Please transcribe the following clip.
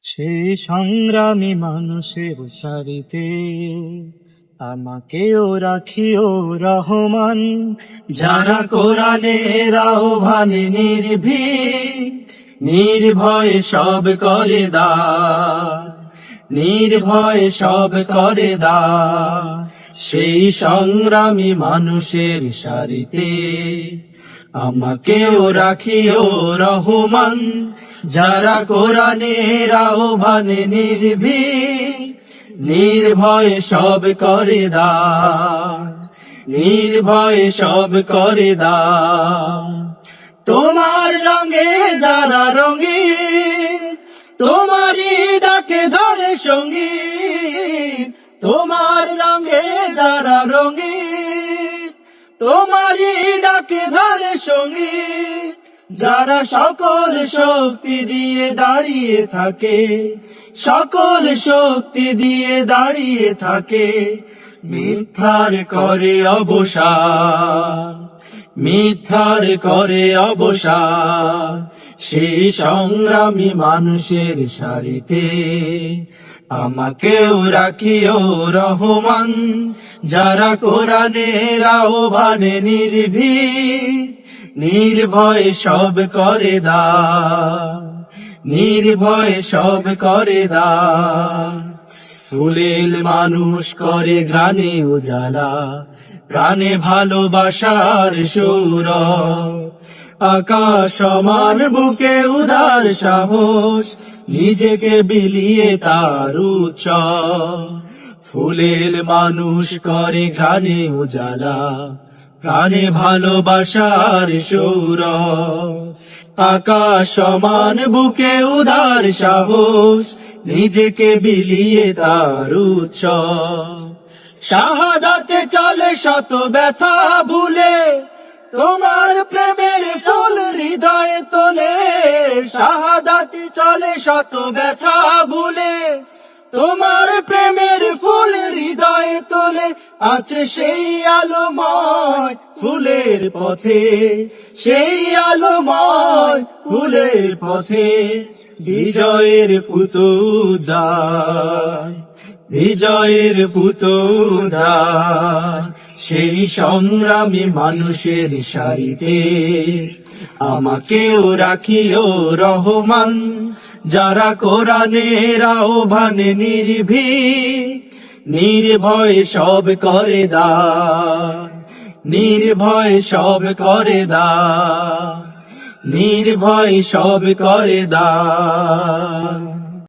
সেই সংগ্রামী মানুষের সারিতে আমাকেও রাখিও রহমান, যারা কোরআনের আহ্বানে নির্ভীক নির্ভয়ে সব করে দান, নির্ভয়ে সব করে দান। সেই সংগ্রামী মানুষের সারিতে আমাকেও রাখিও রহমান, যারা কোরআনের আহ্বানে নির্ভীক নির্ভয়ে সব করে দান, নির্ভয়ে সব করে দান। তোমার রঙে যারা রঙিন, তোমারই ডাকে ধরে সঙ্গীত। তোমার রঙে যারা রঙিন, তোমারই ডাকে ধরে সঙ্গীত। যারা সকল শক্তি দিয়ে দাঁড়িয়ে থাকে, সকল শক্তি দিয়ে দাঁড়িয়ে থাকে, মিথ্যার করে অবসান, মিথ্যার করে অবসান। সেই সংগ্রামী মানুষের সারিতে আমাকেও রাখিও রহমান, যারা কোরআনের আহ্বানে নির্ভীক নির্ভয়ে সব করে দান, নির্ভয়ে সব করে দান। ফুলেল মানুষ করে ঘ্রাণে উজালা, প্রাণে ভালোবাসার সৌরভ। আকাশ সমান বুকে উদার সাহস, নিজেকে বিলিয়ে তার উৎসব। ফুলেল মানুষ করে ঘ্রাণে উজালা, প্রাণে ভালোবাসার সৌরভ। আকাশ সমান বুকে উদার সাহস, নিজেকে বিলিয়ে তার উৎসব। শাহাদাতে চলে শত ব্যথা ভুলে, তোমার প্রেমের ফুল হৃদয়ে তোলে। শাহাদাতে চলে শত ব্যথা ভুলে, তোমার প্রেমের ফুল হৃদয়ে তোলে। আছে সেই আলোময় ফুলের পথে, সেই আলোময় ফুলের পথে, বিজয়ের ফুতুদান, বিজয়ের ফুতুদান। সেই সংগ্রামী মানুষের সারিতে আমাকেও রাখিও রহমান, যারা কোরআনের আহ্বানে নির্ভীক নির্ভয়ে সব করে দান, নির্ভয়ে সব করে দান, নির্ভয়ে সব করে দান।